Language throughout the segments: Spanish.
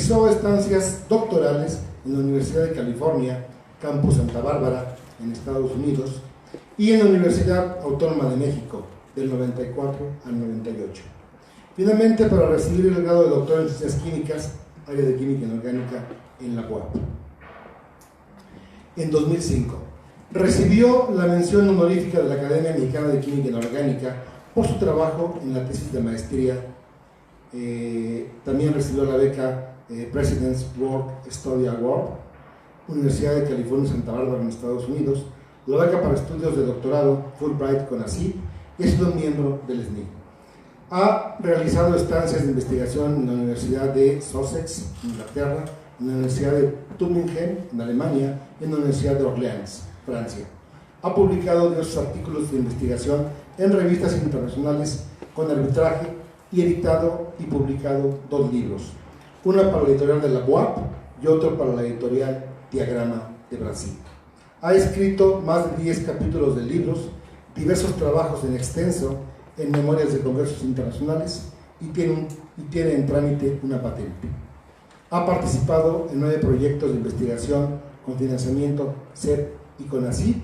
Realizó estancias doctorales en la Universidad de California, Campus Santa Bárbara, en Estados Unidos, y en la Universidad Autónoma de México, del 94 al 98. Finalmente, para recibir el grado de doctor en Ciencias Químicas, área de Química Inorgánica, en la UAP. En 2005, recibió la mención honorífica de la Academia Mexicana de Química Inorgánica por su trabajo en la tesis de maestría. También recibió la beca President's Work Study Award, Universidad de California, Santa Bárbara, en Estados Unidos, la beca para estudios de doctorado Fulbright con ACID, y ha sido miembro del SNI. Ha realizado estancias de investigación en la Universidad de Sussex, Inglaterra, en la Universidad de Tübingen, en Alemania, y en la Universidad de Orleans, Francia. Ha publicado diversos artículos de investigación en revistas internacionales con arbitraje y editado y publicado 2 libros, una para la editorial de la UAP y otro para la editorial Diagrama de Brasil. Ha escrito más de 10 capítulos de libros, diversos trabajos en extenso en memorias de congresos internacionales y tiene en trámite una patente. Ha participado en 9 proyectos de investigación con financiamiento CEP y CONACYT.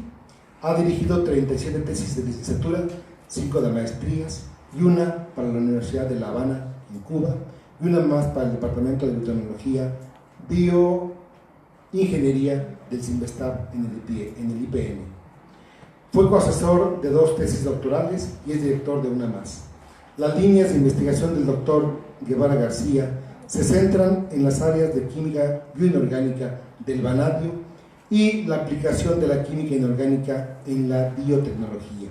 Ha dirigido 37 tesis de licenciatura, 5 de maestrías y una para la Universidad de La Habana, en Cuba, y una más para el Departamento de Biotecnología, Bioingeniería del CIMBESTAB en el IPN. Fue coasesor de 2 tesis doctorales y es director de una más. Las líneas de investigación del doctor Guevara García se centran en las áreas de química bioinorgánica del vanadio y la aplicación de la química inorgánica en la biotecnología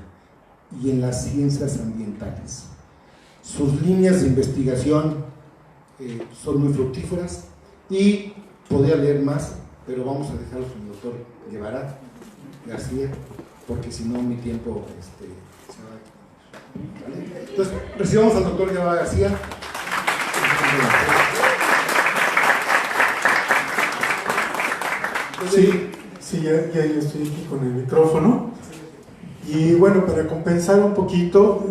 y en las ciencias ambientales. Sus líneas de investigación son muy fructíferas y podría leer más, pero vamos a dejarlo con el doctor Guevara García, porque si no mi tiempo se va a... ¿Vale? Entonces, recibamos al doctor Guevara García. Sí, ya estoy aquí con el micrófono. Y bueno, para compensar un poquito,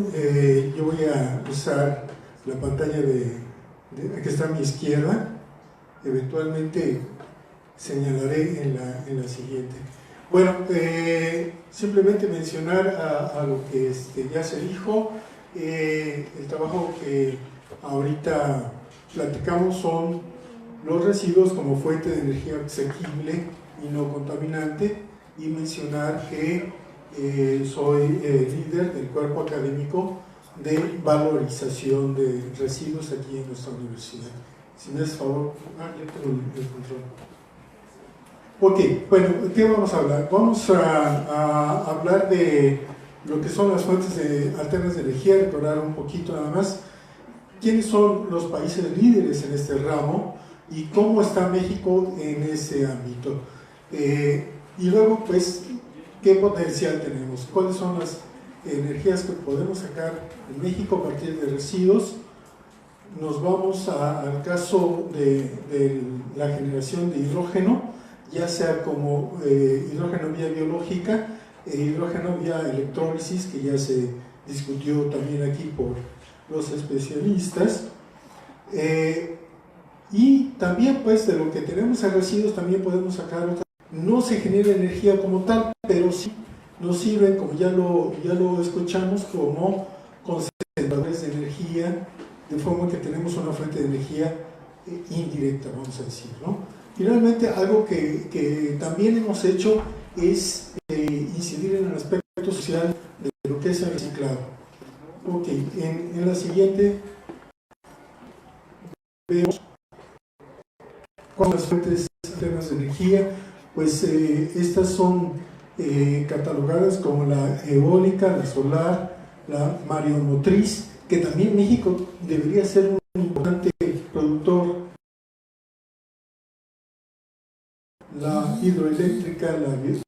yo voy a usar la pantalla que está a mi izquierda. Eventualmente señalaré en la siguiente. Bueno, simplemente mencionar a lo que ya se dijo. El trabajo que ahorita platicamos son los residuos como fuente de energía asequible y no contaminante, y mencionar que soy líder del cuerpo académico de valorización de residuos aquí en nuestra universidad. Si me haces favor, yo tengo el control. Ok, bueno, ¿de qué vamos a hablar? Vamos a hablar de lo que son las fuentes alternas de energía, recordar un poquito nada más quiénes son los países líderes en este ramo y cómo está México en ese ámbito. Y luego, pues, ¿qué potencial tenemos? ¿Cuáles son las energías que podemos sacar en México a partir de residuos? Nos vamos al caso de la generación de hidrógeno, ya sea como hidrógeno vía biológica e hidrógeno vía electrólisis, que ya se discutió también aquí por los especialistas. Y también, pues, de lo que tenemos en residuos también podemos sacar otra. No se genera energía como tal, pero sí nos sirven, como ya lo escuchamos, como concentradores de energía, de forma que tenemos una fuente de energía indirecta, vamos a decir, ¿no? Finalmente, algo que también hemos hecho es incidir en el aspecto social de lo que es el reciclado. Ok, en la siguiente vemos cuáles son las fuentes alternas de energía. Pues estas son catalogadas como la eólica, la solar, la mareomotriz, que también México debería ser un importante productor, la hidroeléctrica, la de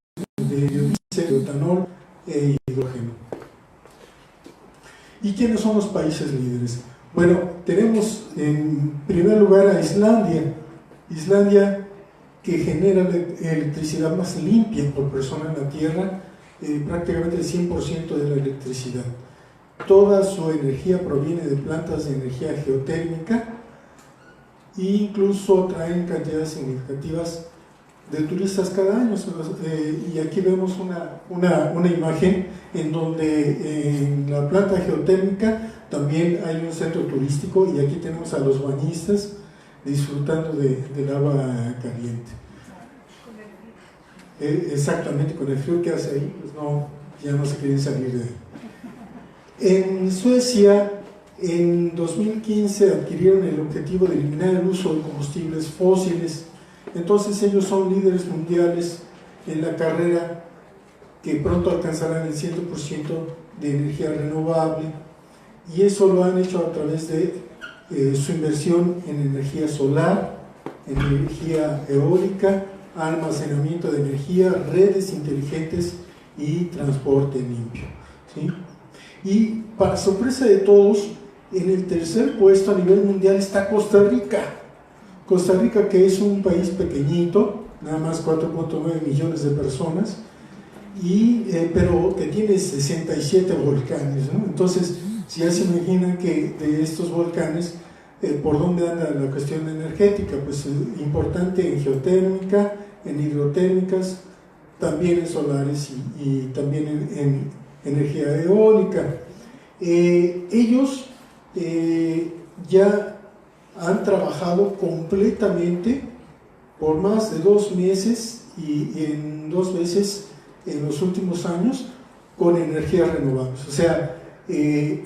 biodiesel, etanol e hidrógeno. ¿Y quiénes son los países líderes? Bueno, tenemos en primer lugar a Islandia, que genera la electricidad más limpia por persona en la Tierra, prácticamente el 100% de la electricidad. Toda su energía proviene de plantas de energía geotérmica e incluso traen cantidades significativas de turistas cada año. Y aquí vemos una imagen en donde en la planta geotérmica también hay un centro turístico, y aquí tenemos a los bañistas disfrutando del agua caliente. Exactamente, con el frío que hace ahí, pues no, ya no se quieren salir de ahí. En Suecia, en 2015 adquirieron el objetivo de eliminar el uso de combustibles fósiles. Entonces ellos son líderes mundiales en la carrera, que pronto alcanzarán el 100% de energía renovable, y eso lo han hecho a través de su inversión en energía solar, en energía eólica, almacenamiento de energía, redes inteligentes y transporte limpio, ¿sí? Y para sorpresa de todos, en el tercer puesto a nivel mundial está Costa Rica. Costa Rica, que es un país pequeñito, nada más 4.9 millones de personas, pero que tiene 67 volcanes, ¿no? Entonces, si ya se imaginan que de estos volcanes, ¿por dónde anda la cuestión energética? Pues importante en geotérmica, en hidrotérmicas, también en solares y también en energía eólica. Ellos ya han trabajado completamente por más de 2 meses y en 2 veces en los últimos años con energías renovables. O sea,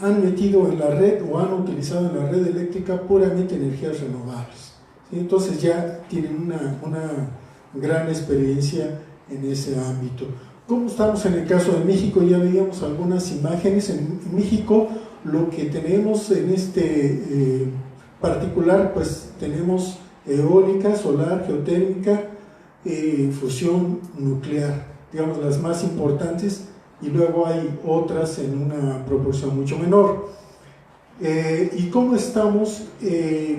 han metido en la red o han utilizado en la red eléctrica puramente energías renovables, ¿sí? Entonces ya tienen una gran experiencia en ese ámbito. ¿Cómo estamos en el caso de México? Ya veíamos algunas imágenes. En México lo que tenemos en este particular, pues tenemos eólica, solar, geotérmica, fusión nuclear, digamos las más importantes, y luego hay otras en una proporción mucho menor. ¿Y cómo estamos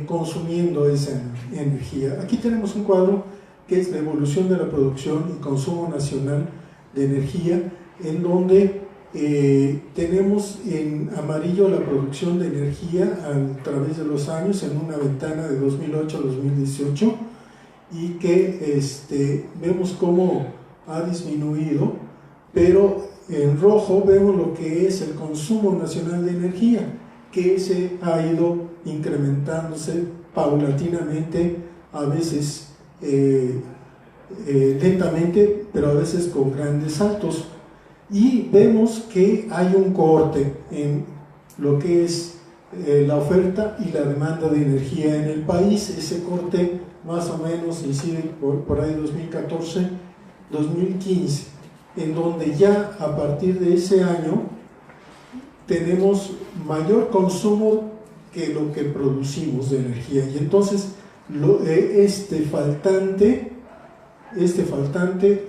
consumiendo esa energía? Aquí tenemos un cuadro que es la evolución de la producción y consumo nacional de energía, en donde tenemos en amarillo la producción de energía a través de los años en una ventana de 2008 a 2018, y que vemos cómo ha disminuido, pero en rojo vemos lo que es el consumo nacional de energía, que se ha ido incrementándose paulatinamente, a veces lentamente, pero a veces con grandes saltos. Y vemos que hay un corte en lo que es la oferta y la demanda de energía en el país. Ese corte más o menos incide por ahí 2014, 2015, en donde ya a partir de ese año tenemos mayor consumo que lo que producimos de energía, y entonces este faltante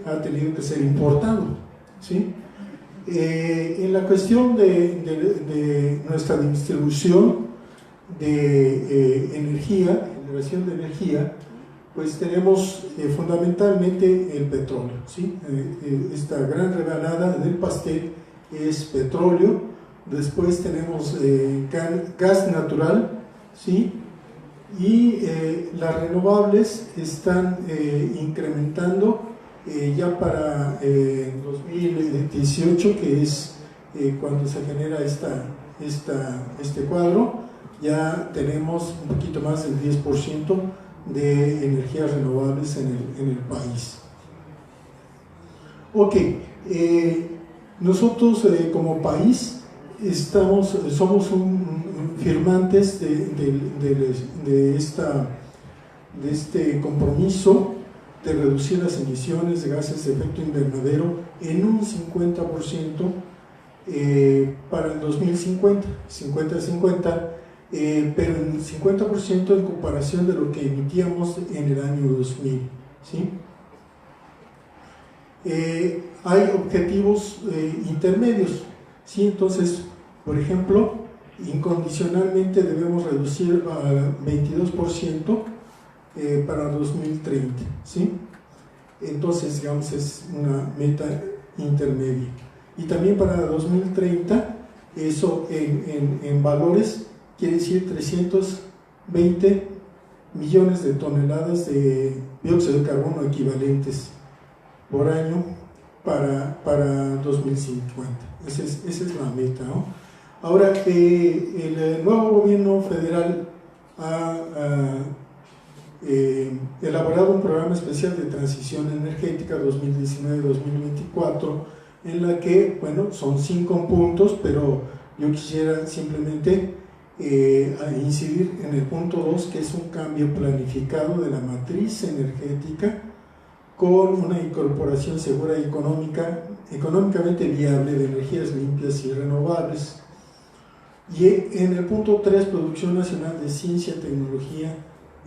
ha tenido que ser importado, ¿sí? En la cuestión de nuestra distribución de energía, generación de energía, pues tenemos fundamentalmente el petróleo, ¿sí? Esta gran rebanada del pastel es petróleo. Después tenemos gas natural, ¿sí? Y las renovables están incrementando ya para 2018, que es cuando se genera este cuadro, ya tenemos un poquito más del 10% de energías renovables en el país. Ok, nosotros como país somos firmantes de este compromiso de reducir las emisiones de gases de efecto invernadero en un 50% para el 2050, 50-50, pero en 50% en comparación de lo que emitíamos en el año 2000, ¿sí? Hay objetivos intermedios, ¿sí? Entonces, por ejemplo, incondicionalmente debemos reducir a 22% para 2030, ¿sí? Entonces, digamos, es una meta intermedia. Y también para 2030, eso en valores quiere decir 320 millones de toneladas de dióxido de carbono equivalentes por año para 2050. Esa es la meta, ¿no? Ahora, el nuevo gobierno federal ha elaborado un programa especial de transición energética 2019-2024, en la que, bueno, son 5 puntos, pero yo quisiera simplemente incidir en el punto 2, que es un cambio planificado de la matriz energética con una incorporación segura y económicamente viable de energías limpias y renovables. Y en el punto 3, producción nacional de ciencia, tecnología,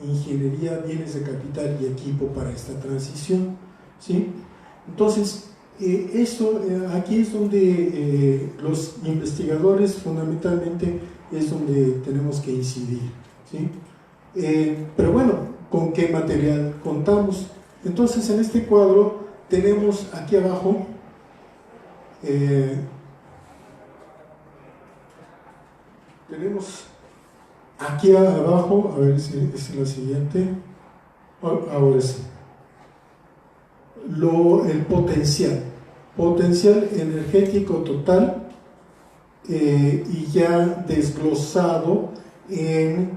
ingeniería, bienes de capital y equipo para esta transición, ¿sí? Entonces, aquí es donde los investigadores fundamentalmente es donde tenemos que incidir, ¿sí? Pero bueno, ¿con qué material contamos? Entonces, en este cuadro tenemos aquí abajo a ver si es la siguiente, ahora sí, el potencial energético total, y ya desglosado en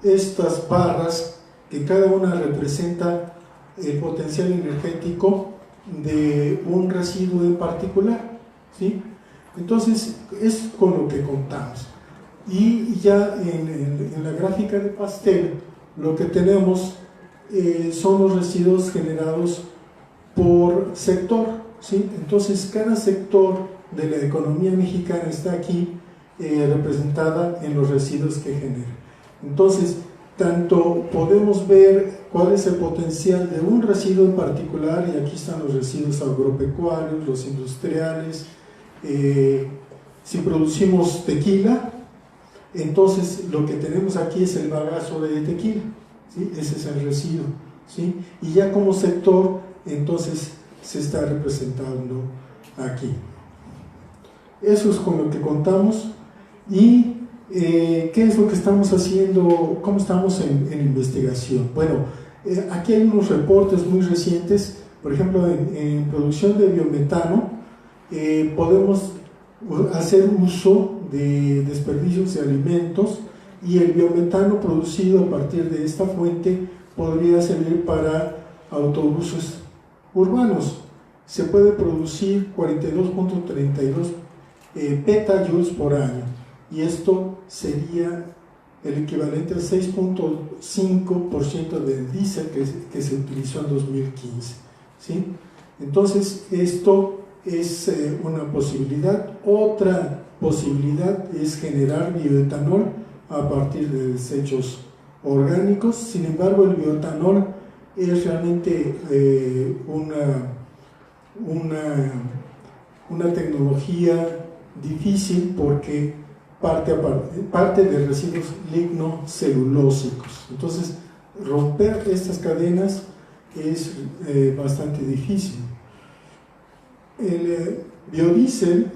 estas barras que cada una representa el potencial energético de un residuo en particular, ¿sí? Entonces es con lo que contamos. Y ya en la gráfica de pastel lo que tenemos son los residuos generados por sector, ¿sí? Entonces cada sector de la economía mexicana está aquí representada en los residuos que genera. Entonces, tanto podemos ver cuál es el potencial de un residuo en particular, y aquí están los residuos agropecuarios, los industriales. Si producimos tequila, entonces lo que tenemos aquí es el bagazo de tequila, ¿sí? Ese es el residuo, ¿sí? Y ya como sector, entonces se está representando aquí. Eso es con lo que contamos. Y ¿qué es lo que estamos haciendo? ¿Cómo estamos en investigación? Bueno, aquí hay unos reportes muy recientes. Por ejemplo, en producción de biometano podemos hacer uso de desperdicios de alimentos, y el biometano producido a partir de esta fuente podría servir para autobuses urbanos. Se puede producir 42.32 petajoules por año, y esto sería el equivalente al 6.5% del diésel que se utilizó en 2015, ¿sí? Entonces esto es una posibilidad. Otra posibilidad es generar bioetanol a partir de desechos orgánicos. Sin embargo, el bioetanol es realmente una tecnología difícil, porque parte de residuos lignocelulósicos. Entonces, romper estas cadenas es bastante difícil. El biodiesel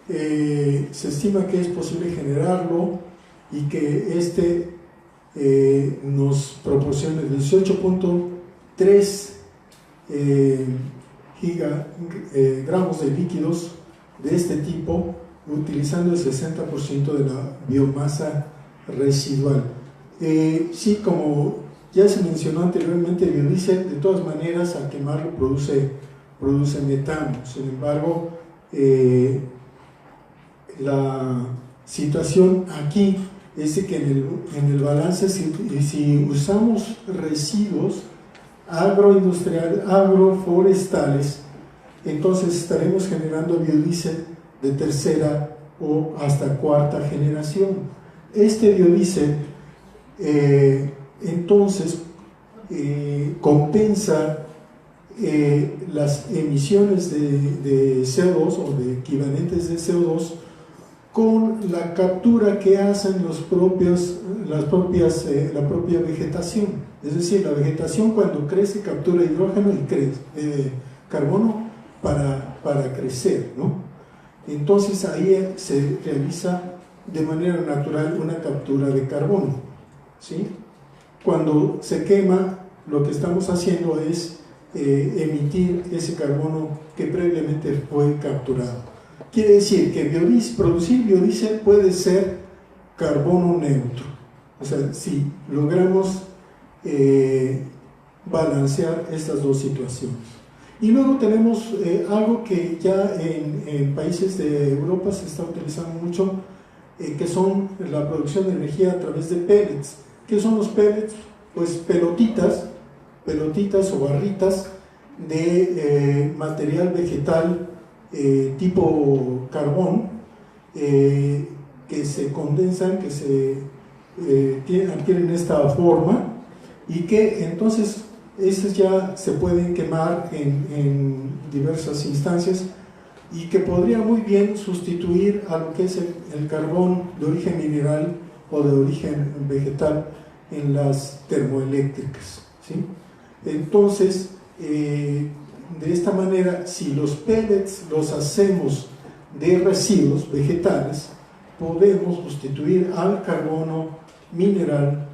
se estima que es posible generarlo, y que nos proporciona 18.3 gramos de líquidos de este tipo, utilizando el 60% de la biomasa residual. Sí, como ya se mencionó anteriormente, el biodiesel de todas maneras al quemarlo produce metano. Sin embargo, la situación aquí es de que en el balance, si usamos residuos agroforestales, entonces estaremos generando biodiesel de tercera o hasta cuarta generación. Este biodiesel entonces compensa las emisiones de CO2 o de equivalentes de CO2 con la captura que hacen la propia vegetación. Es decir, la vegetación cuando crece captura hidrógeno y carbono para crecer, ¿no? Entonces ahí se realiza de manera natural una captura de carbono. ¿sí? Cuando se quema, lo que estamos haciendo es emitir ese carbono que previamente fue capturado. Quiere decir que producir biodiesel puede ser carbono neutro. O sea, si logramos balancear estas dos situaciones. Y luego tenemos algo que ya en países de Europa se está utilizando mucho, que son la producción de energía a través de pellets. ¿Qué son los pellets? Pues pelotitas o barritas de material vegetal tipo carbón, que se condensan, que se adquieren esta forma, y que entonces esas ya se pueden quemar en diversas instancias, y que podría muy bien sustituir a lo que es el carbón de origen mineral o de origen vegetal en las termoeléctricas, ¿sí? Entonces, de esta manera, si los pellets los hacemos de residuos vegetales, podemos sustituir al carbono mineral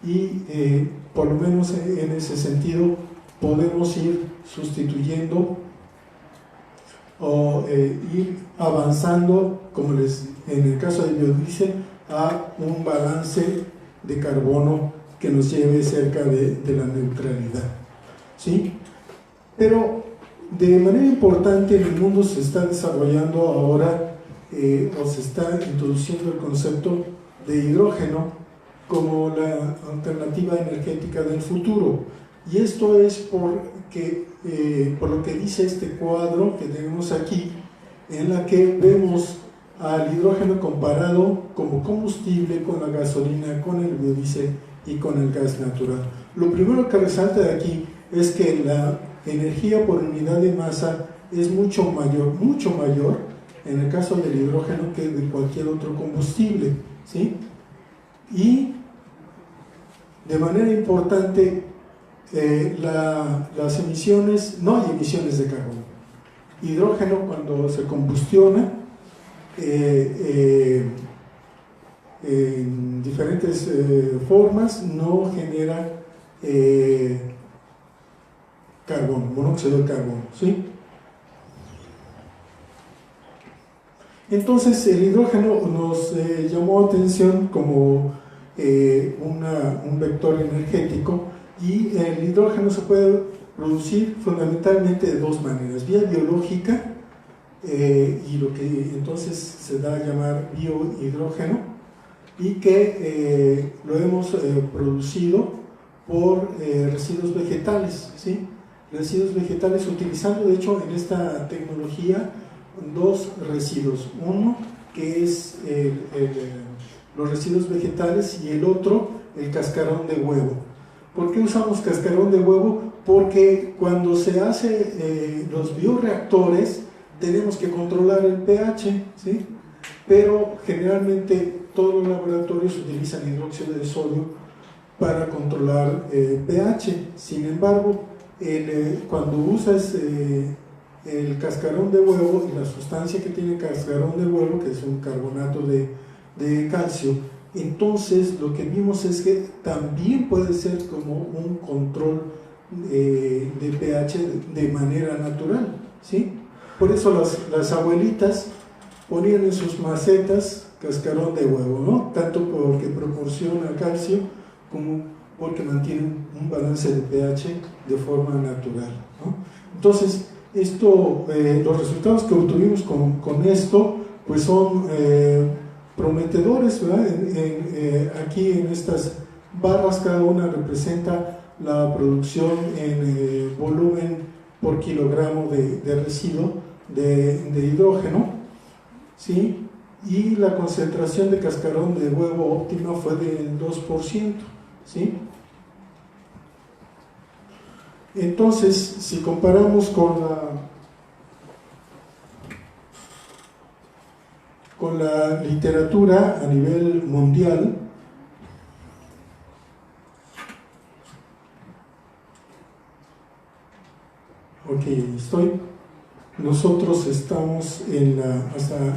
y por lo menos en ese sentido podemos ir sustituyendo o ir avanzando, como en el caso del biodiesel, a un balance de carbono que nos lleve cerca de la neutralidad, ¿sí? Pero de manera importante en el mundo se está desarrollando ahora o se está introduciendo el concepto de hidrógeno como la alternativa energética del futuro, y esto es por lo que dice este cuadro que tenemos aquí, en la que vemos al hidrógeno comparado como combustible con la gasolina, con el biodiesel y con el gas natural. Lo primero que resalta de aquí es que la energía por unidad de masa es mucho mayor en el caso del hidrógeno que de cualquier otro combustible, ¿sí? Y de manera importante, las emisiones, no hay emisiones de carbono. Hidrógeno, cuando se combustiona en diferentes formas, no genera carbono, monóxido de carbono, ¿sí? Entonces el hidrógeno nos llamó atención como un vector energético, y el hidrógeno se puede producir fundamentalmente de dos maneras: vía biológica, y lo que entonces se da a llamar biohidrógeno, y que lo hemos producido por residuos vegetales, ¿sí? Residuos vegetales, utilizando de hecho en esta tecnología dos residuos: uno que es los residuos vegetales, y el otro el cascarón de huevo. ¿Por qué usamos cascarón de huevo? Porque cuando se hace los bioreactores tenemos que controlar el pH, ¿sí? Pero generalmente todos los laboratorios utilizan hidróxido de sodio para controlar pH. Sin embargo, cuando usas el cascarón de huevo, y la sustancia que tiene cascarón de huevo, que es un carbonato de calcio, entonces lo que vimos es que también puede ser como un control de pH de manera natural, ¿sí? Por eso las abuelitas ponían en sus macetas cascarón de huevo, ¿no? Tanto porque proporciona calcio como porque mantiene un balance de pH de forma natural, ¿no? Entonces, los resultados que obtuvimos con esto pues son prometedores, ¿verdad? Aquí en estas barras, cada una representa la producción en volumen por kilogramo de residuo de hidrógeno, ¿sí? Y la concentración de cascarón de huevo óptima fue del 2%, ¿sí? Entonces, si comparamos con la literatura a nivel mundial, ok, estoy. Nosotros estamos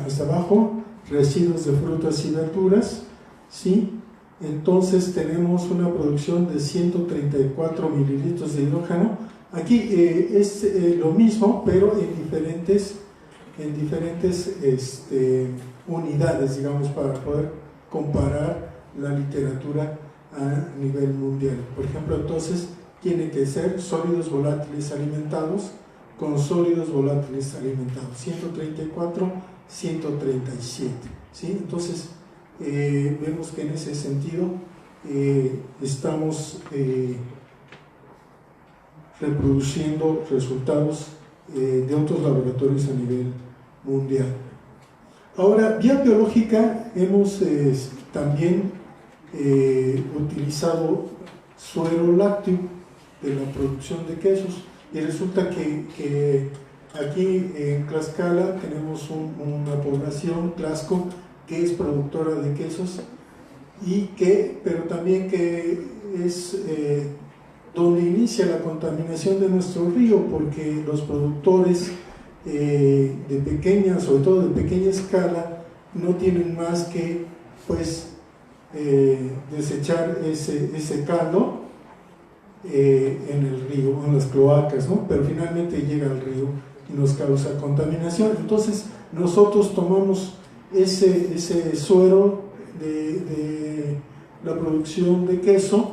hasta abajo, residuos de frutas y verduras, ¿sí? entonces tenemos una producción de 134 mililitros de hidrógeno. Aquí es lo mismo, pero en diferentes unidades, digamos, para poder comparar la literatura a nivel mundial. Por ejemplo, entonces tiene que ser sólidos volátiles alimentados con sólidos volátiles alimentados, 134, 137, ¿sí? Entonces vemos que en ese sentido estamos reproduciendo resultados de otros laboratorios a nivel mundial. Ahora, vía biológica hemos también utilizado suero lácteo de la producción de quesos, y resulta que aquí en Tlaxcala tenemos una población, Tlaxco, que es productora de quesos, pero también que es donde inicia la contaminación de nuestro río, porque los productores de pequeña, sobre todo de pequeña escala, no tienen más que pues desechar ese caldo en el río, en las cloacas, ¿no? Pero finalmente llega al río y nos causa contaminación. Entonces nosotros tomamos ese suero de la producción de queso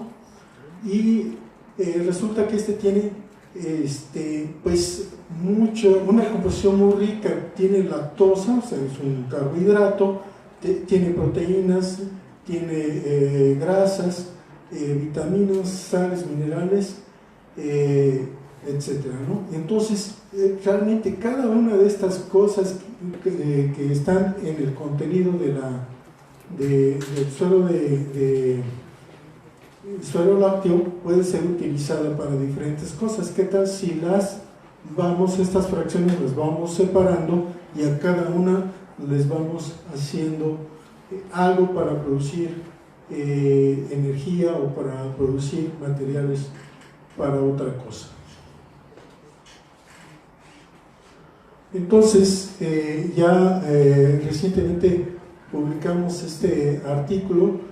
y resulta que tiene pues una composición muy rica, tiene lactosa, o sea, es un carbohidrato, tiene proteínas, tiene grasas, vitaminas, sales, minerales, etcétera, ¿no? Entonces, realmente cada una de estas cosas que están en el contenido del suero lácteo puede ser utilizada para diferentes cosas. ¿Qué tal si estas fracciones las vamos separando y a cada una les vamos haciendo algo para producir energía o para producir materiales para otra cosa? Entonces, recientemente publicamos este artículo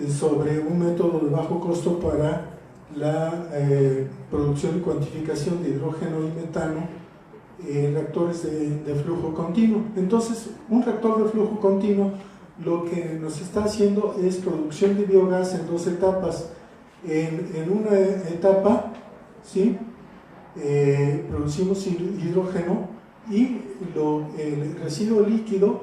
sobre un método de bajo costo para la producción y cuantificación de hidrógeno y metano en reactores de flujo continuo. Entonces, un reactor de flujo continuo lo que nos está haciendo es producción de biogás en dos etapas. En una etapa, ¿sí? Producimos hidrógeno y el residuo líquido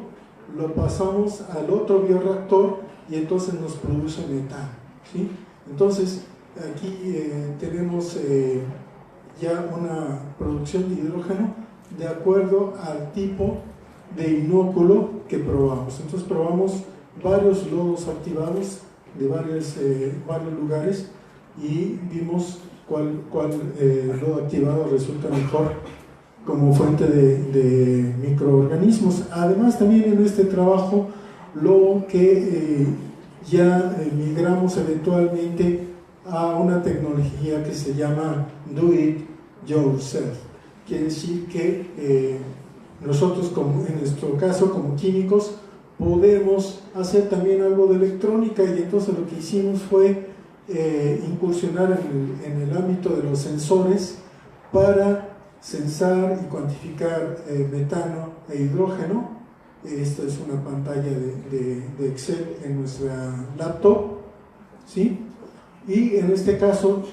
lo pasamos al otro bioreactor y entonces nos produce metano, ¿sí? Entonces aquí tenemos ya una producción de hidrógeno de acuerdo al tipo de inóculo que probamos. Entonces probamos varios lodos activados de varios lugares y vimos cuál lodo activado resulta mejor como fuente de microorganismos. Además, también en este trabajo lo que ya migramos eventualmente a una tecnología que se llama Do It Yourself. Quiere decir que nosotros, en nuestro caso como químicos, podemos hacer también algo de electrónica, y entonces lo que hicimos fue incursionar en el ámbito de los sensores para sensar y cuantificar metano e hidrógeno. Esta es una pantalla de Excel en nuestra laptop, ¿sí? Y en este caso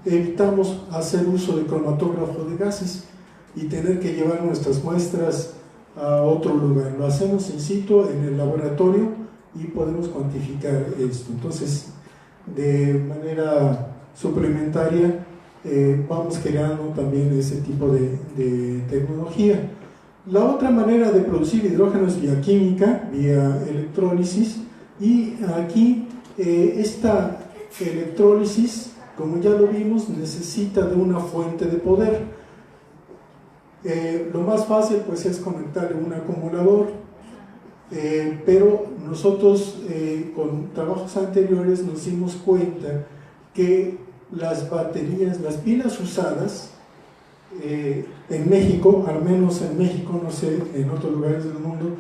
evitamos hacer uso de cromatógrafo de gases y tener que llevar nuestras muestras a otro lugar. Lo hacemos in situ en el laboratorio y podemos cuantificar esto. Entonces, de manera suplementaria, vamos creando también ese tipo de tecnología. La otra manera de producir hidrógeno es vía química, vía electrólisis, y aquí esta electrólisis, como ya lo vimos, necesita de una fuente de poder. Lo más fácil pues es conectarle un acumulador, pero nosotros con trabajos anteriores nos dimos cuenta que las baterías, las pilas usadas en México, al menos en México, no sé, en otros lugares del mundo,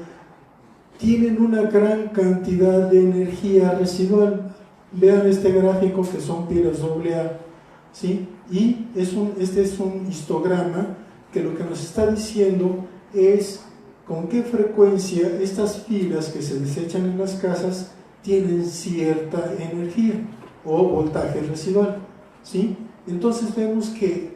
tienen una gran cantidad de energía residual. Vean este gráfico que son pilas AA, ¿sí? Y este es un histograma que lo que nos está diciendo es con qué frecuencia estas pilas que se desechan en las casas tienen cierta energía o voltaje residual, ¿sí? Entonces vemos que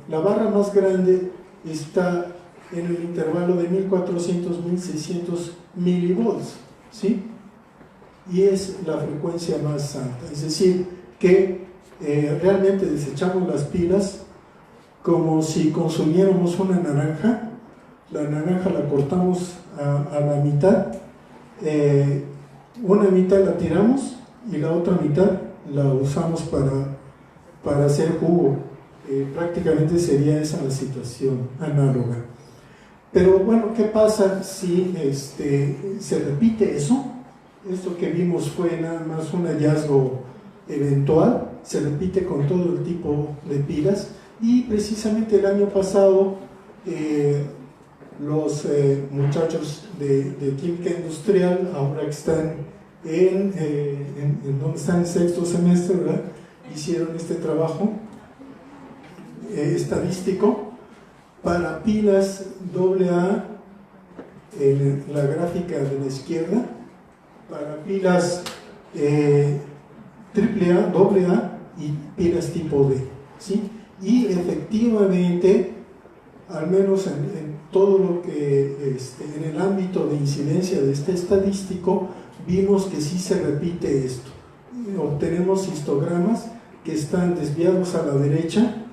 la barra más grande está en el intervalo de 1400 1600 milivolts, ¿sí? Y es la frecuencia más alta, es decir, que realmente desechamos las pilas como si consumiéramos una naranja. La naranja la cortamos a la mitad, una mitad la tiramos y la otra mitad la usamos para hacer jugo. Prácticamente sería esa la situación análoga. Pero bueno, ¿qué pasa si se repite eso? Esto que vimos fue nada más un hallazgo eventual, se repite con todo el tipo de pilas, y precisamente el año pasado los muchachos de química industrial, ahora que están en donde están en sexto semestre, ¿verdad?, hicieron este trabajo estadístico para pilas AA en la gráfica de la izquierda, para pilas AAA, AA y pilas tipo D, ¿sí? Y efectivamente, al menos en todo lo que en el ámbito de incidencia de este estadístico, vimos que sí se repite esto. Obtenemos histogramas que están desviados a la derecha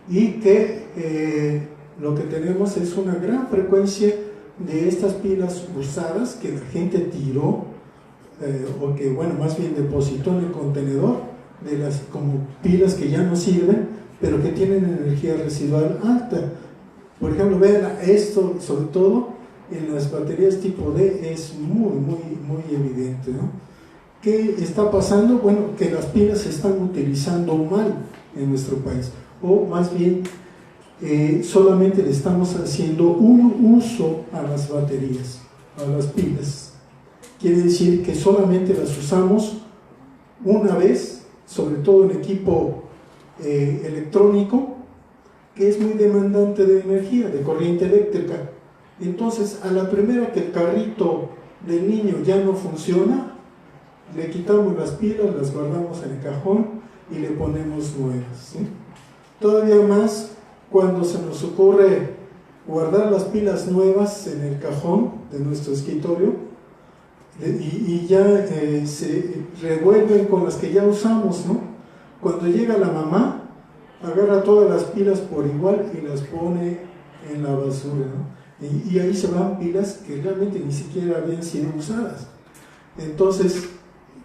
y que lo que tenemos es una gran frecuencia de estas pilas usadas que la gente tiró o que, bueno, más bien depositó en el contenedor, de las como pilas que ya no sirven pero que tienen energía residual alta. Por ejemplo, vean esto, sobre todo en las baterías tipo D es muy evidente, ¿no? ¿Qué está pasando? Bueno, que las pilas se están utilizando mal en nuestro país, o más bien solamente le estamos haciendo un uso a las baterías, a las pilas. Quiere decir que solamente las usamos una vez, sobre todo en equipo electrónico, que es muy demandante de energía, de corriente eléctrica. Entonces, a la primera que el carrito del niño ya no funciona, le quitamos las pilas, las guardamos en el cajón y le ponemos nuevas, ¿sí? Todavía más cuando se nos ocurre guardar las pilas nuevas en el cajón de nuestro escritorio y ya se revuelven con las que ya usamos, ¿no? Cuando llega la mamá, agarra todas las pilas por igual y las pone en la basura, ¿no? Y ahí se van pilas que realmente ni siquiera habían sido usadas. Entonces,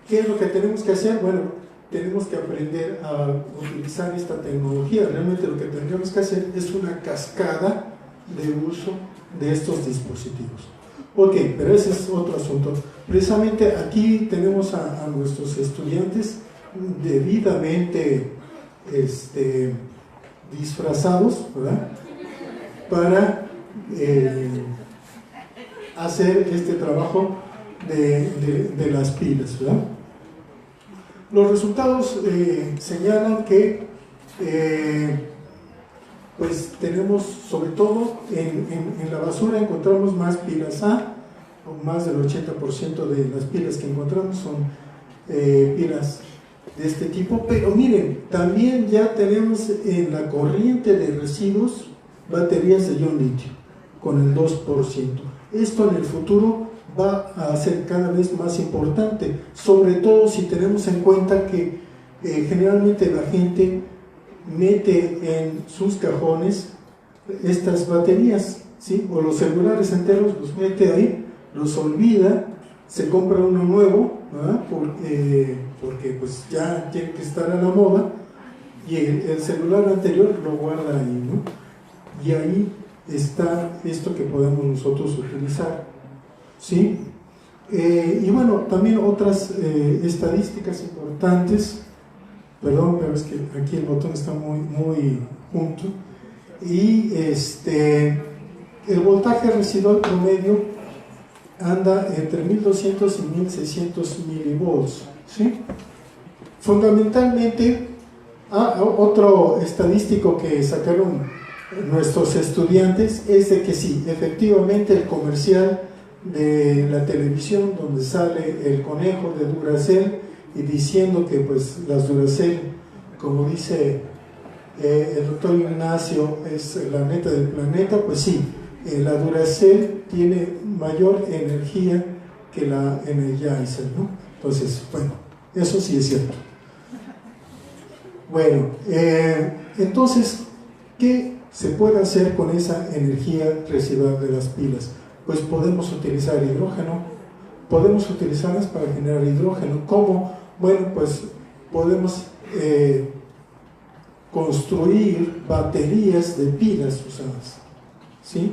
¿qué es lo que tenemos que hacer? Bueno, tenemos que aprender a utilizar esta tecnología. Realmente lo que tendríamos que hacer es una cascada de uso de estos dispositivos. Ok, pero ese es otro asunto. Precisamente aquí tenemos a nuestros estudiantes debidamente disfrazados, ¿verdad?, para hacer este trabajo de las pilas, ¿verdad? Los resultados señalan que pues tenemos, sobre todo en la basura encontramos más pilas A, o más del 80% de las pilas que encontramos son pilas de este tipo, pero miren, también ya tenemos en la corriente de residuos baterías de ion litio con el 2%. Esto en el futuro va a ser cada vez más importante, sobre todo si tenemos en cuenta que generalmente la gente mete en sus cajones estas baterías, ¿sí?, o los celulares enteros los mete ahí, los olvida, se compra uno nuevo, ¿verdad?, porque pues ya tiene que estar a la moda, y el celular anterior lo guarda ahí, ¿no? Y ahí está esto que podemos nosotros utilizar, ¿sí? Y bueno, también otras estadísticas importantes. Perdón, pero es que aquí el botón está muy junto. Y el voltaje residual promedio anda entre 1200 y 1600 milivolts, ¿sí? Fundamentalmente, otro estadístico que sacaron nuestros estudiantes es de que sí, efectivamente el comercial de la televisión donde sale el conejo de Duracell y diciendo que pues las Duracell, como dice el doctor Ignacio, es la neta del planeta, pues sí, la Duracell tiene mayor energía que la Energizer, ¿no? Entonces, bueno, eso sí es cierto. Bueno, entonces, ¿qué se puede hacer con esa energía residual de las pilas? Pues podemos utilizar hidrógeno, podemos utilizarlas para generar hidrógeno. ¿Cómo? Bueno, pues podemos construir baterías de pilas usadas, ¿sí?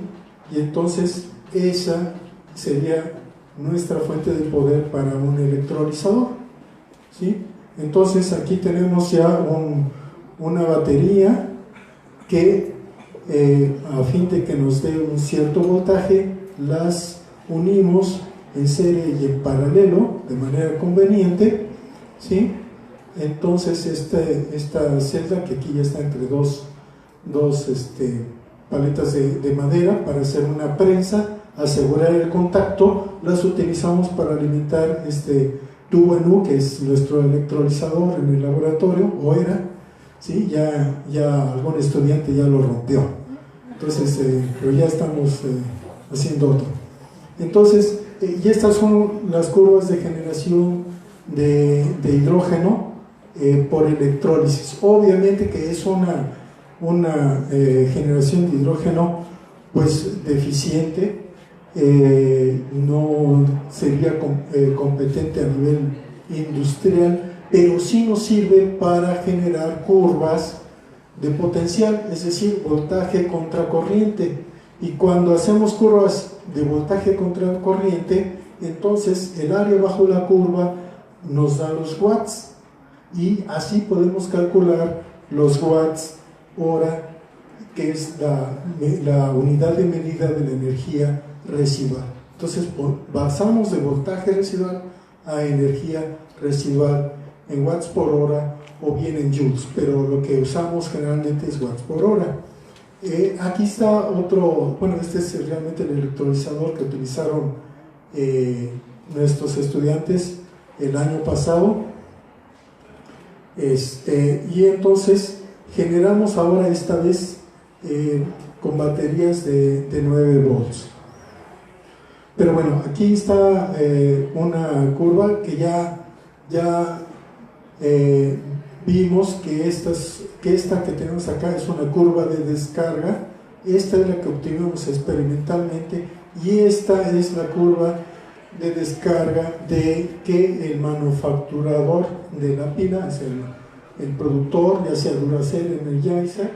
Y entonces esa sería nuestra fuente de poder para un electrolizador, ¿sí? Entonces aquí tenemos ya una batería que a fin de que nos dé un cierto voltaje, las unimos en serie y en paralelo de manera conveniente, ¿sí? Entonces esta celda, que aquí ya está entre dos paletas de madera para hacer una prensa, asegurar el contacto, las utilizamos para alimentar este tubo en U, que es nuestro electrolizador en el laboratorio, o era, ¿sí? Ya algún estudiante ya lo rompió, entonces, pero ya estamos haciendo otro. Entonces, y estas son las curvas de generación de hidrógeno por electrólisis. Obviamente que es una generación de hidrógeno pues deficiente, no sería competente a nivel industrial, pero sí nos sirve para generar curvas de potencial, es decir, voltaje contra corriente. Y cuando hacemos curvas de voltaje contra corriente, entonces el área bajo la curva nos da los watts, y así podemos calcular los watts hora, que es la unidad de medida de la energía residual. Entonces pasamos de voltaje residual a energía residual en watts por hora o bien en joules, pero lo que usamos generalmente es watts por hora. Aquí está otro, bueno, este es realmente el electrolizador que utilizaron nuestros estudiantes el año pasado, y entonces generamos ahora esta vez con baterías de 9 volts. Pero bueno, aquí está una curva que ya vimos que esta que tenemos acá es una curva de descarga. Esta es la que obtuvimos experimentalmente, y esta es la curva de descarga de que el manufacturador de la pila, es el productor, ya sea Duracell, Energizer,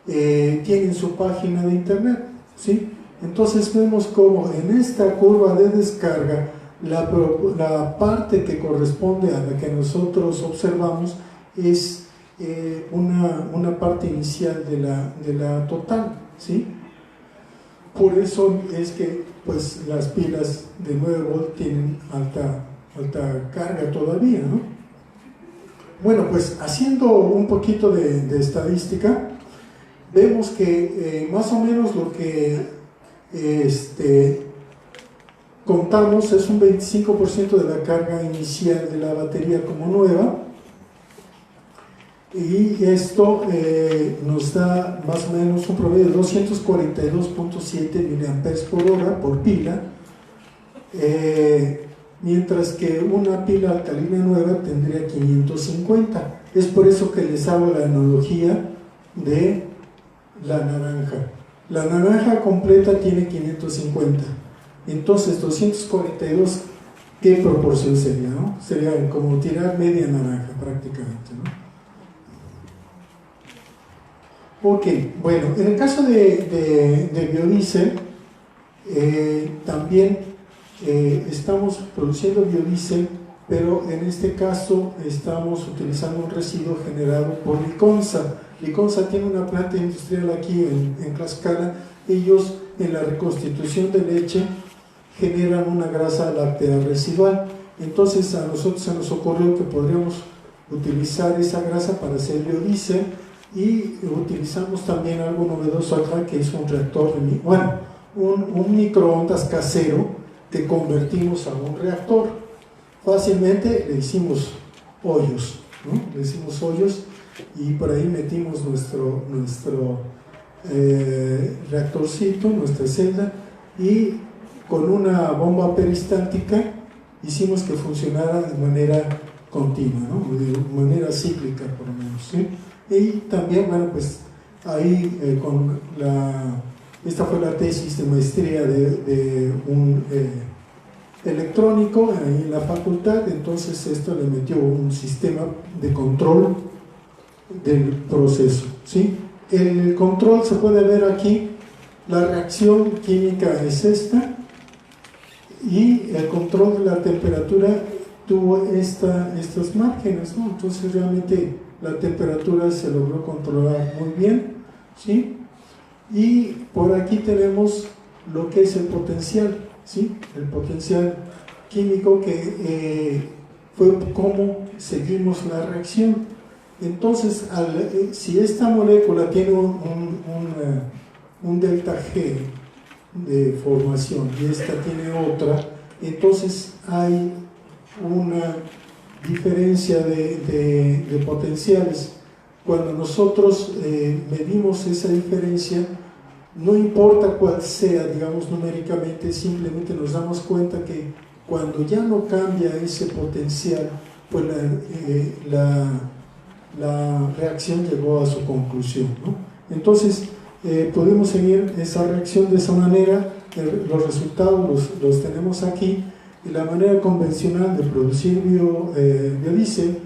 tiene en su página de internet, ¿sí? Entonces vemos como en esta curva de descarga la parte que corresponde a la que nosotros observamos es una parte inicial de la total, ¿sí? Por eso es que pues las pilas de 9 volt tienen alta carga todavía, ¿no? Bueno, pues haciendo un poquito de estadística, vemos que más o menos lo que contamos es un 25% de la carga inicial de la batería como nueva, y esto nos da más o menos un promedio de 242.7 miliamperes por hora por pila, mientras que una pila alcalina nueva tendría 550. Es por eso que les hago la analogía de la naranja. La naranja completa tiene 550, entonces 242, ¿qué proporción sería, no? Sería como tirar media naranja prácticamente, ¿no? Ok, bueno, en el caso de biodiesel, también estamos produciendo biodiesel, pero en este caso estamos utilizando un residuo generado por Liconza. Liconza tiene una planta industrial aquí en Tlaxcala. Ellos en la reconstitución de leche generan una grasa láctea residual. Entonces a nosotros se nos ocurrió que podríamos utilizar esa grasa para hacer biodiesel, y utilizamos también algo novedoso acá, que es un reactor un microondas casero que convertimos a un reactor. Fácilmente le hicimos hoyos, ¿no? Le hicimos hoyos y por ahí metimos nuestro reactorcito, nuestra celda, y con una bomba peristáltica hicimos que funcionara de manera continua, ¿no? De manera cíclica por lo menos, ¿sí? Y también, bueno, pues ahí esta fue la tesis de maestría de un electrónico ahí en la facultad. Entonces esto le metió un sistema de control del proceso, ¿sí? El control se puede ver aquí, la reacción química es esta, y el control de la temperatura tuvo estos márgenes, ¿no? Entonces realmente la temperatura se logró controlar muy bien, ¿sí? Y por aquí tenemos lo que es el potencial, ¿sí? El potencial químico, que fue cómo seguimos la reacción. Entonces, si esta molécula tiene un delta G de formación y esta tiene otra, entonces hay una diferencia de potenciales. Cuando nosotros medimos esa diferencia, no importa cuál sea, digamos numéricamente, simplemente nos damos cuenta que cuando ya no cambia ese potencial, pues la reacción llegó a su conclusión, ¿no? Entonces podemos seguir esa reacción de esa manera. Los resultados los tenemos aquí. Y la manera convencional de producir biodiesel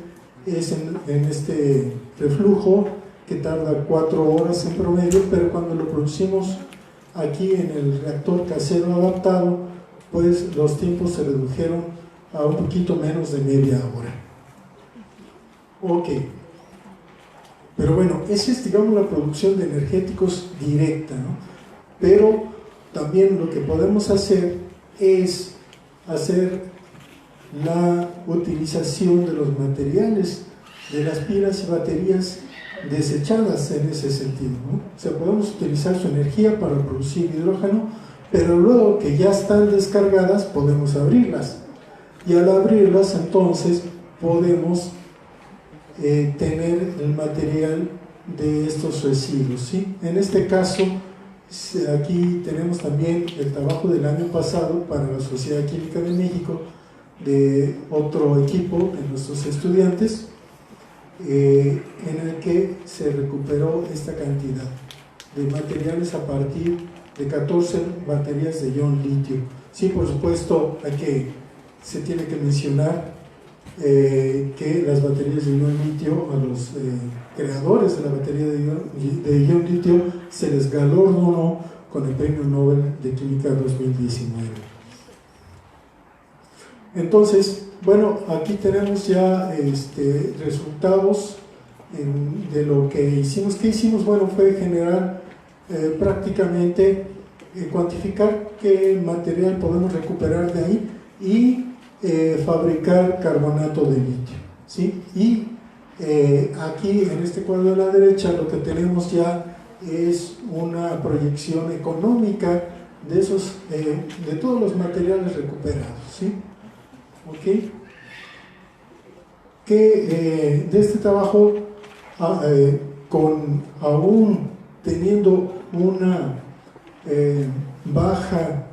es en este reflujo, que tarda 4 horas en promedio, pero cuando lo producimos aquí en el reactor casero adaptado, pues los tiempos se redujeron a un poquito menos de media hora. Ok, pero bueno, esa es, digamos, la producción de energéticos directa, ¿no? Pero también lo que podemos hacer es hacer la utilización de los materiales de las pilas y baterías desechadas en ese sentido, ¿no? O sea, podemos utilizar su energía para producir hidrógeno, pero luego que ya están descargadas podemos abrirlas, y al abrirlas entonces podemos tener el material de estos residuos, ¿sí? En este caso, aquí tenemos también el trabajo del año pasado para la Sociedad Química de México, de otro equipo de nuestros estudiantes, en el que se recuperó esta cantidad de materiales a partir de 14 baterías de ion litio. Sí, por supuesto, se tiene que mencionar que las baterías de ion litio, a los creadores de la batería de ion litio se les galardonó con el Premio Nobel de Química 2019. Entonces, bueno, aquí tenemos ya resultados de lo que hicimos. ¿Qué hicimos? Bueno, fue generar prácticamente cuantificar qué material podemos recuperar de ahí y fabricar carbonato de litio, ¿sí? Y aquí en este cuadro de la derecha lo que tenemos ya es una proyección económica de todos los materiales recuperados, ¿sí? ¿Ok? Que de este trabajo, aún teniendo una baja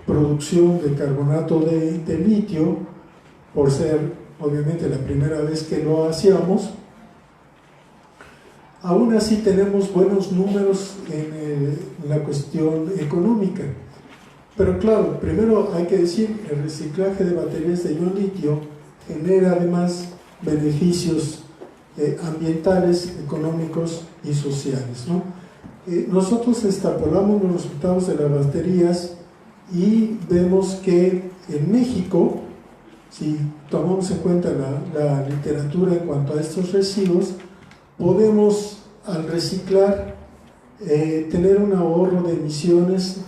producción de carbonato de litio, por ser obviamente la primera vez que lo hacíamos, aún así tenemos buenos números en la cuestión económica. Pero claro, primero hay que decir, el reciclaje de baterías de ion litio genera además beneficios ambientales, económicos y sociales, ¿no? Nosotros extrapolamos los resultados de las baterías y vemos que en México, si tomamos en cuenta la literatura en cuanto a estos residuos, podemos, al reciclar, tener un ahorro de emisiones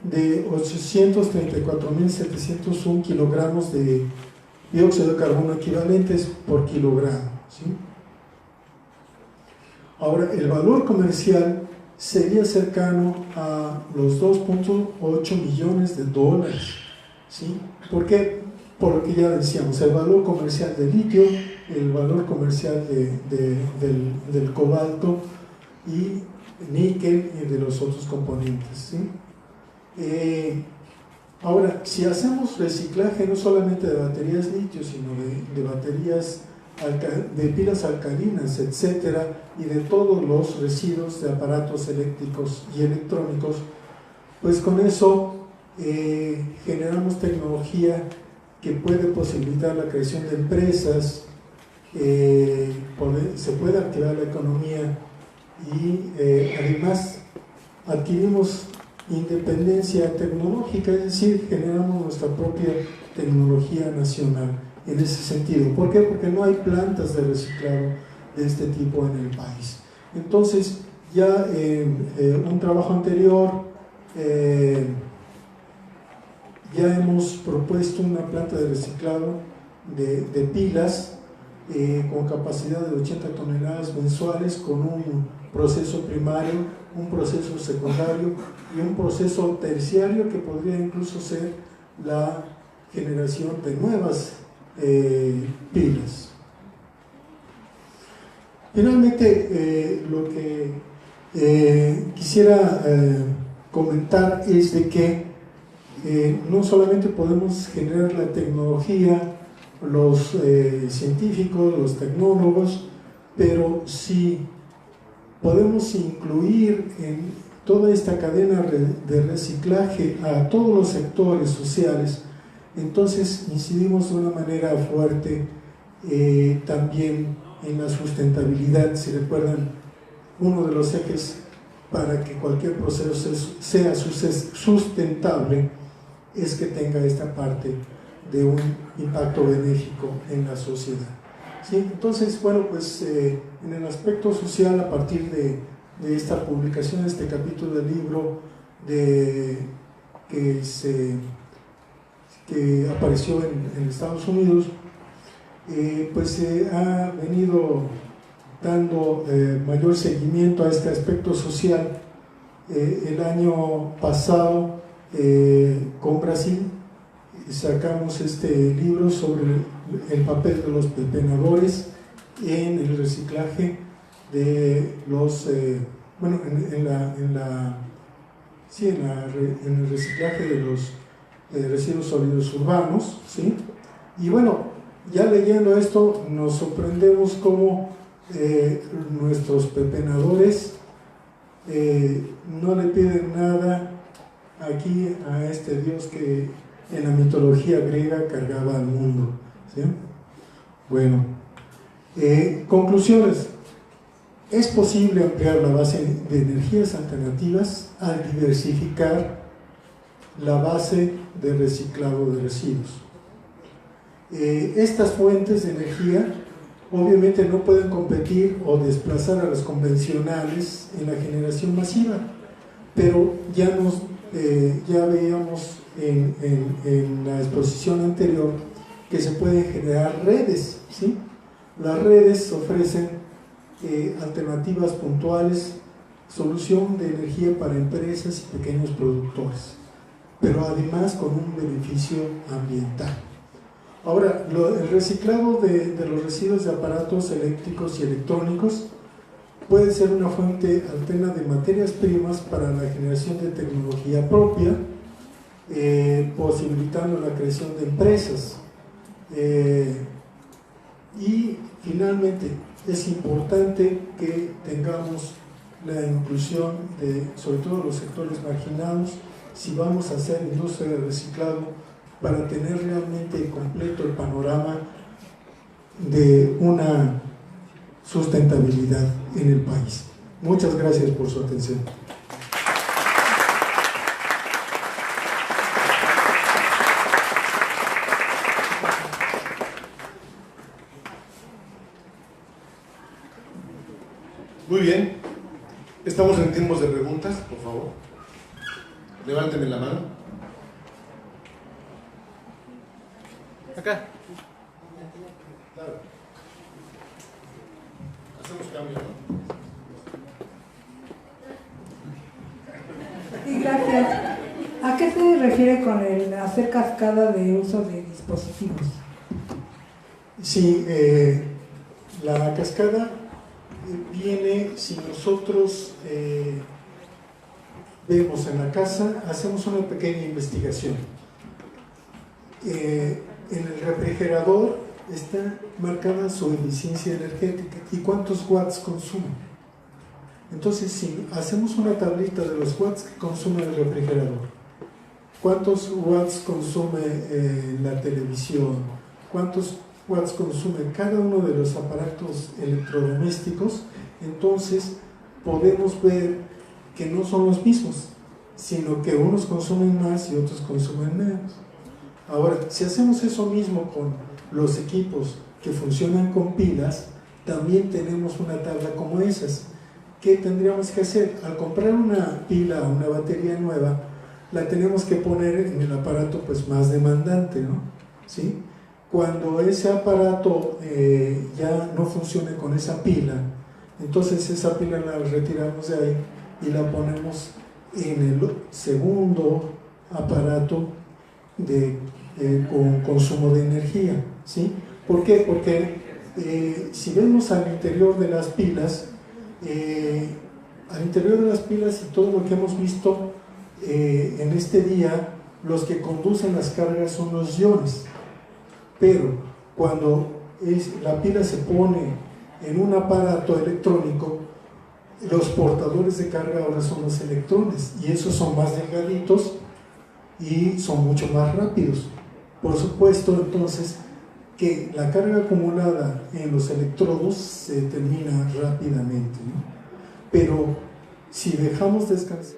de 834.701 kilogramos de dióxido de carbono equivalentes por kilogramo, ¿sí? Ahora, el valor comercial sería cercano a los 2.8 millones de dólares, ¿sí? ¿Por qué? Por lo que ya decíamos, el valor comercial del litio, el valor comercial del cobalto y níquel y de los otros componentes, ¿sí? Ahora, si hacemos reciclaje no solamente de baterías litio, sino de baterías de pilas alcalinas, etcétera, y de todos los residuos de aparatos eléctricos y electrónicos, pues con eso generamos tecnología que puede posibilitar la creación de empresas, se puede activar la economía y además adquirimos independencia tecnológica, es decir, generamos nuestra propia tecnología nacional en ese sentido. ¿Por qué? Porque no hay plantas de reciclado de este tipo en el país. Entonces, ya en un trabajo anterior ya hemos propuesto una planta de reciclado de pilas con capacidad de 80 toneladas mensuales, con un proceso primario, un proceso secundario y un proceso terciario que podría incluso ser la generación de nuevas pilas. Finalmente, lo que quisiera comentar es de que no solamente podemos generar la tecnología, los científicos, los tecnólogos, pero si podemos incluir en toda esta cadena de reciclaje a todos los sectores sociales, entonces incidimos de una manera fuerte también en la sustentabilidad. Si recuerdan, uno de los ejes para que cualquier proceso sea sustentable es que tenga esta parte de un impacto benéfico en la sociedad. ¿Sí? Entonces, bueno, pues en el aspecto social, a partir de esta publicación, este capítulo del libro que apareció en Estados Unidos, pues se ha venido dando mayor seguimiento a este aspecto social. El año pasado, con Brasil, sacamos este libro sobre el papel de los pepenadores en el reciclaje de los, en el reciclaje de los residuos sólidos urbanos, ¿sí? Y bueno, ya leyendo esto nos sorprendemos cómo nuestros pepenadores no le piden nada aquí a este Dios que en la mitología griega cargaba al mundo, ¿sí? Bueno, conclusiones. Es posible ampliar la base de energías alternativas al diversificar la base de reciclado de residuos. Estas fuentes de energía obviamente no pueden competir o desplazar a las convencionales en la generación masiva, pero ya veíamos en la exposición anterior que se pueden generar redes, ¿sí? Las redes ofrecen alternativas puntuales, solución de energía para empresas y pequeños productores, pero además con un beneficio ambiental. Ahora, el reciclado de los residuos de aparatos eléctricos y electrónicos puede ser una fuente alterna de materias primas para la generación de tecnología propia, posibilitando la creación de empresas. Y finalmente es importante que tengamos la inclusión de, sobre todo, los sectores marginados, si vamos a hacer industria de reciclado, para tener realmente completo el panorama de una sustentabilidad en el país. Muchas gracias por su atención. Muy bien, estamos en tiempos de preguntas, por favor. Levánteme la mano. Acá. Claro. Hacemos cambios, ¿no? Sí, gracias. ¿A qué se refiere con el hacer cascada de uso de dispositivos? Sí, la cascada viene si nosotros vemos en la casa, hacemos una pequeña investigación. En el refrigerador está marcada su eficiencia energética y cuántos watts consume. Entonces, si hacemos una tablita de los watts que consume el refrigerador, cuántos watts consume la televisión, cuántos watts consume cada uno de los aparatos electrodomésticos, entonces podemos ver que no son los mismos, sino que unos consumen más y otros consumen menos. Ahora, si hacemos eso mismo con los equipos que funcionan con pilas, también tenemos una tabla como esas. ¿Qué tendríamos que hacer? Al comprar una pila o una batería nueva, la tenemos que poner en el aparato pues más demandante, ¿no? ¿Sí? Cuando ese aparato ya no funcione con esa pila, entonces esa pila la retiramos de ahí y la ponemos en el segundo aparato con consumo de energía, ¿sí? ¿Por qué? Porque si vemos al interior de las pilas, y todo lo que hemos visto en este día, los que conducen las cargas son los iones, pero cuando la pila se pone en un aparato electrónico, los portadores de carga ahora son los electrones, y esos son más delgaditos y son mucho más rápidos. Por supuesto, entonces, que la carga acumulada en los electrodos se termina rápidamente, ¿no? Pero si dejamos descansar